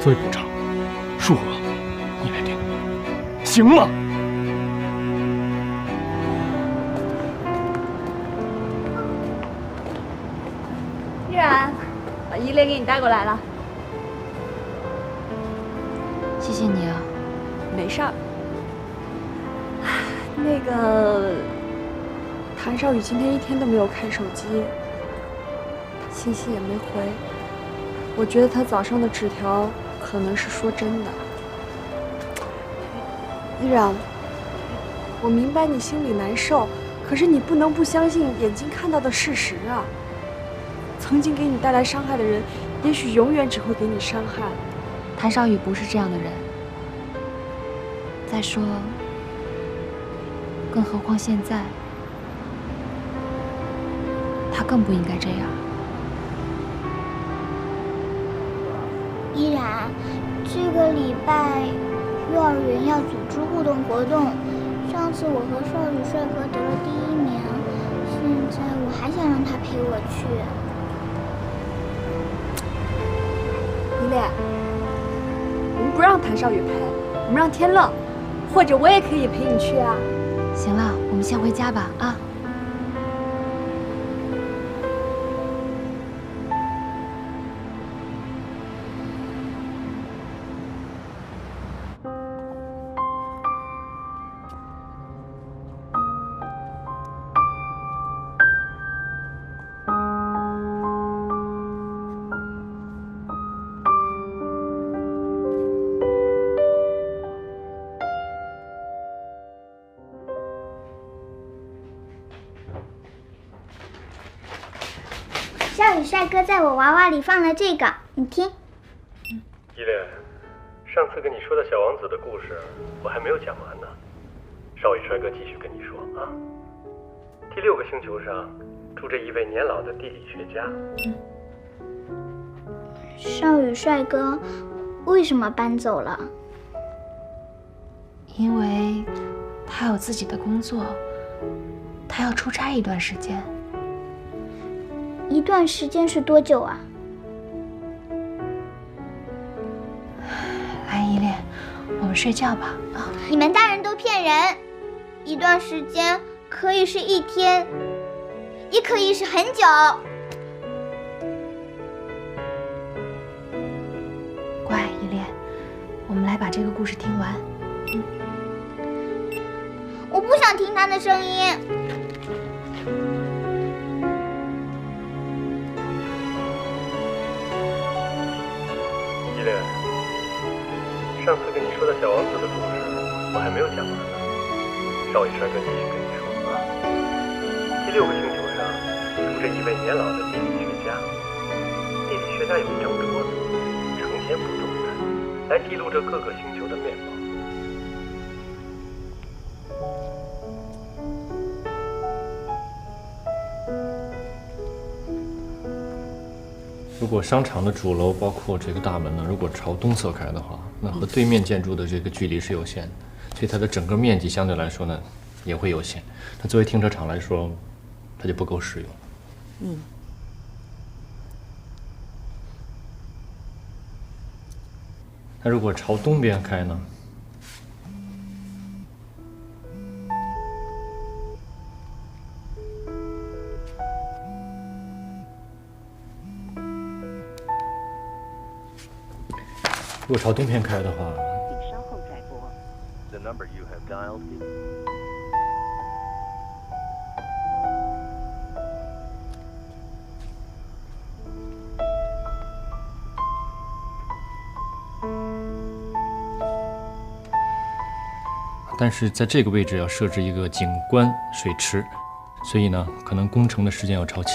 作为补偿，数额你来定，行吗？依然，把依恋给你带过来了。谢谢你啊。没事儿。那个，谭少宇今天一天都没有看手机，信息也没回。我觉得他早上的纸条可能是说真的。依然，我明白你心里难受，可是你不能不相信眼睛看到的事实啊。曾经给你带来伤害的人，也许永远只会给你伤害。谭少宇不是这样的人。再说，更何况现在，他更不应该这样。依然，这个礼拜幼儿园要组织互动活动。上次我和少宇帅哥得了第1名，现在我还想让他陪我去。依恋，我们不让谭少宇陪，我们让天乐，或者我也可以陪你去啊。行了，我们先回家吧，啊。少宇帅哥在我娃娃里放了这个，你听。依恋，上次跟你说的小王子的故事，我还没有讲完呢。少宇帅哥继续跟你说啊。第6个星球上住着一位年老的地理学家。少宇帅哥为什么搬走了？因为他有自己的工作，他要出差一段时间。一段时间是多久啊？来，依恋，我们睡觉吧。啊，你们大人都骗人，一段时间可以是1天，也可以是很久。乖，依恋，我们来把这个故事听完。我不想听他的声音。依恋，上次跟你说的小王子的故事，我还没有讲完呢。少宇帅哥继续跟你说啊。第6个星球上住着一位年老的地理学家。地理学家有一张桌子，成天不动弹，来记录着各个星球的面貌。如果商场的主楼包括这个大门呢，如果朝东侧开的话，那和对面建筑的这个距离是有限的，所以它的整个面积相对来说呢也会有限。那作为停车场来说，它就不够使用。那如果朝东边开呢？如果朝东边开的话，请稍后再拨。The number you have dialed is... 但是在这个位置要设置一个景观水池，所以呢，可能工程的时间要超期。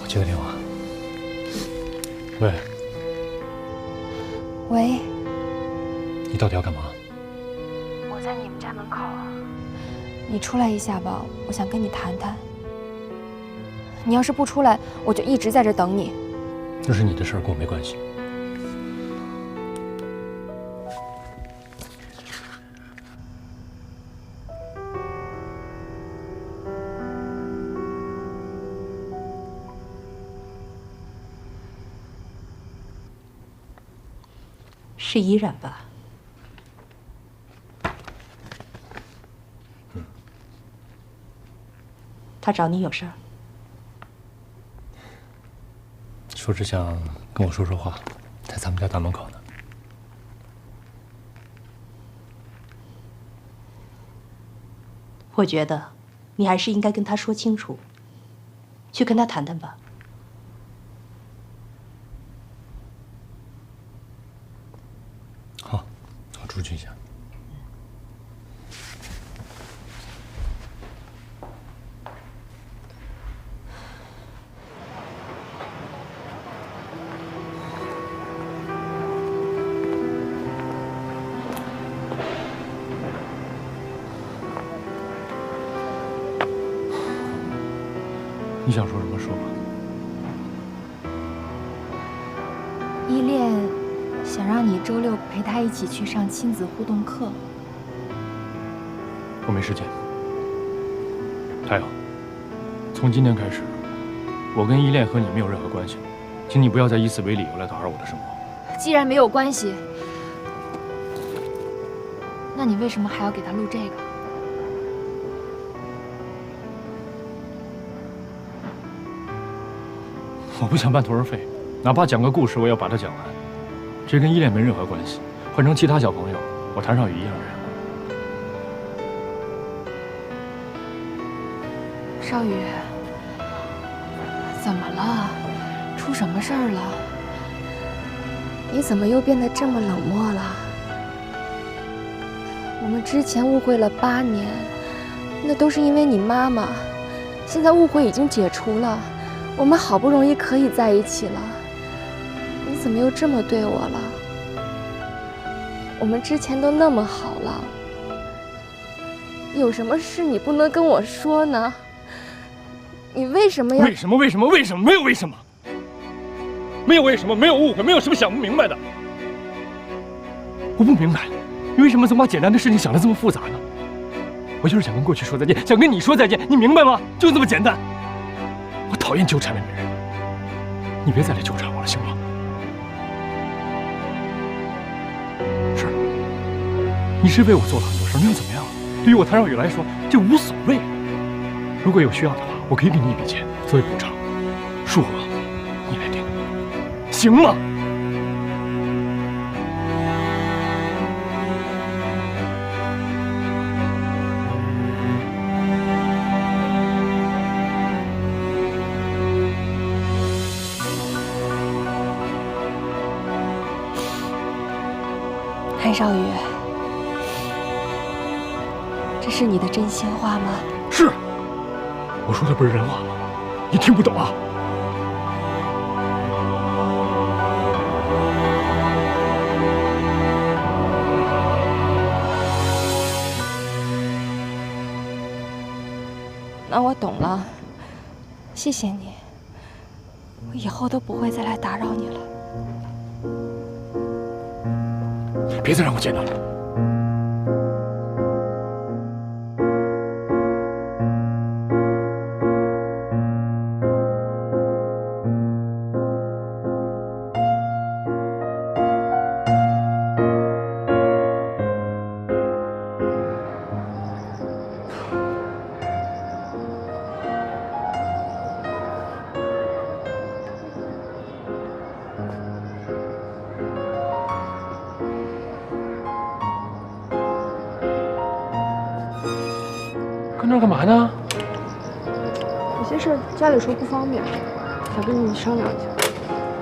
我接个电话。喂。喂，你到底要干嘛？我在你们家门口，你出来一下吧，我想跟你谈谈。你要是不出来，我就一直在这等你。那是你的事儿，跟我没关系。是依然吧？他找你有事儿？说只想跟我说说话，在咱们家大门口呢。我觉得你还是应该跟他说清楚，去跟他谈谈吧。好，我出去一下。你想说什么说吧。依恋想让你周六陪他一起去上亲子互动课。我没时间。还有，从今天开始，我跟依恋和你没有任何关系，请你不要再以此为理由来打扰我的生活。既然没有关系，那你为什么还要给他录这个？我不想半途而废，哪怕讲个故事，我也要把它讲完。这跟依恋没任何关系，换成其他小朋友，我谭少宇一样认。少宇，怎么了？出什么事儿了？你怎么又变得这么冷漠了？我们之前误会了8年，那都是因为你妈妈。现在误会已经解除了，我们好不容易可以在一起了，你怎么又这么对我了？我们之前都那么好了，有什么事你不能跟我说呢？你为什么要？为什么？没有为什么，没有为什么，没有误会，没有什么想不明白的。我不明白，你为什么总把简单的事情想得这么复杂呢？我就是想跟过去说再见，想跟你说再见，你明白吗？就这么简单。我讨厌纠缠的女人，你别再来纠缠我了，行吗？是，你是为我做了很多事，那又怎么样？对于我谭少宇来说，这无所谓。如果有需要的话，我可以给你一笔钱作为补偿，数额你来定，行吗？谭少宇，这是你的真心话吗？是，我说的不是人话吗？你听不懂啊？那我懂了，谢谢你，我以后都不会再来打扰你了。别再让我见到你。跟这儿干嘛呢？有些事家里说不方便，想跟你商量一下。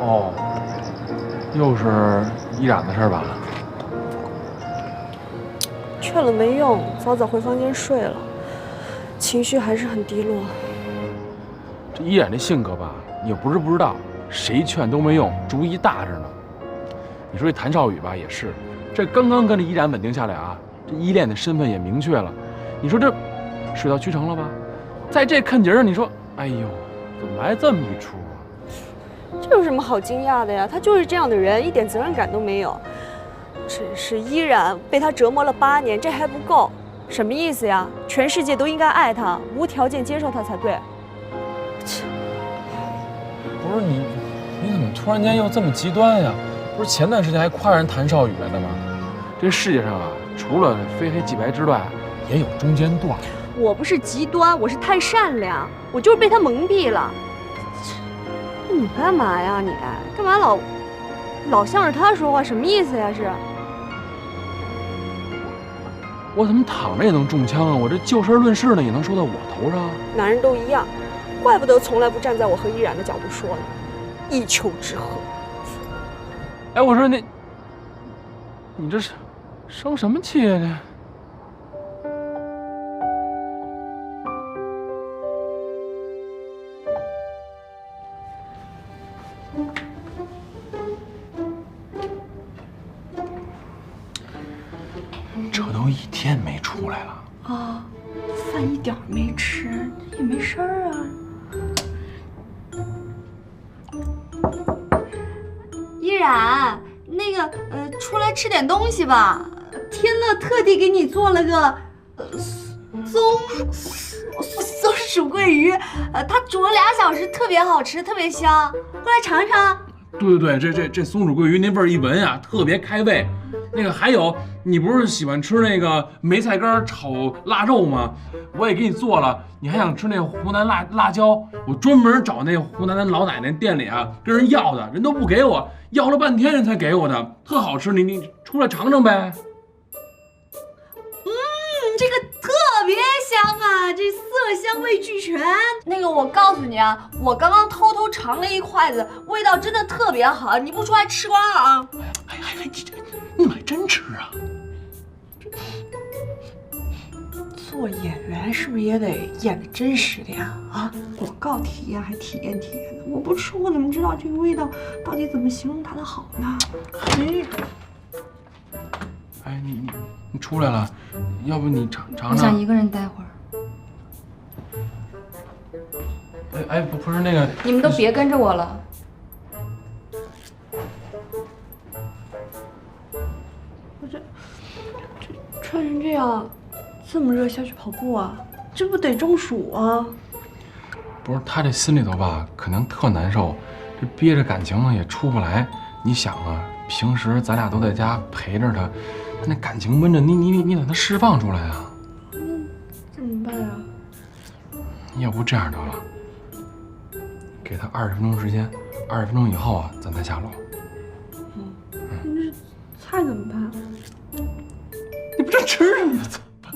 哦，又是依然的事儿吧？劝了没用，早早回房间睡了，情绪还是很低落。这依然这性格吧，你又不是不知道，谁劝都没用，主意大着呢。你说这谭少宇吧，也是，这刚刚跟这依然稳定下来啊，这依恋的身份也明确了，你说这水到渠成了吧？在这坎节儿，你说，哎呦，怎么来这么一出啊？这有什么好惊讶的呀？他就是这样的人，一点责任感都没有。只是依然被他折磨了8年，这还不够，什么意思呀？全世界都应该爱他，无条件接受他才对。不是你怎么突然间又这么极端呀？不是前段时间还夸人谭少宇来的吗？这世界上啊，除了非黑即白之外，也有中间段。我不是极端，我是太善良，我就是被他蒙蔽了。你干嘛呀？你干嘛老向着他说话？什么意思呀？是？我怎么躺着也能中枪啊？我这就事论事呢，也能说到我头上？男人都一样，怪不得从来不站在我和依然的角度说呢。一丘之貉。哎，我说你这是生什么气呀？这都1天没出来了啊，饭一点没吃，也没事儿啊。依然，那个出来吃点东西吧。天乐特地给你做了个松鼠桂鱼，它煮了2小时，特别好吃，特别香，过来尝尝。对，这松鼠桂鱼那味儿一闻啊，特别开胃。那个还有，你不是喜欢吃那个梅菜干炒腊肉吗？我也给你做了。你还想吃那湖南辣椒？我专门找那湖南的老奶奶店里啊，跟人要的，人都不给我，要了半天人才给我的，特好吃。你出来尝尝呗。这个特别香啊，这色香味俱全。那个我告诉你啊，我刚刚偷偷尝了1筷子，味道真的特别好，你不出来吃光啊？你们还真吃啊？做演员是不是也得演的真实点啊？广告体验还体验的，我不吃我怎么知道这个味道到底怎么形容它的好呢？哎，你出来了，要不你尝尝？我想一个人待会儿。哎，不是那个，你们都别跟着我了。我这穿成这样，这么热下去跑步啊，这不得中暑啊？不是，他这心里头吧，肯定特难受，这憋着感情呢也出不来。你想啊，平时咱俩都在家陪着他，他那感情闷着，你让他释放出来啊？那怎么办啊？要不这样得了，给他20分钟时间，20分钟以后啊，咱再下楼。那这菜怎么办？你不正吃着呢，怎么办？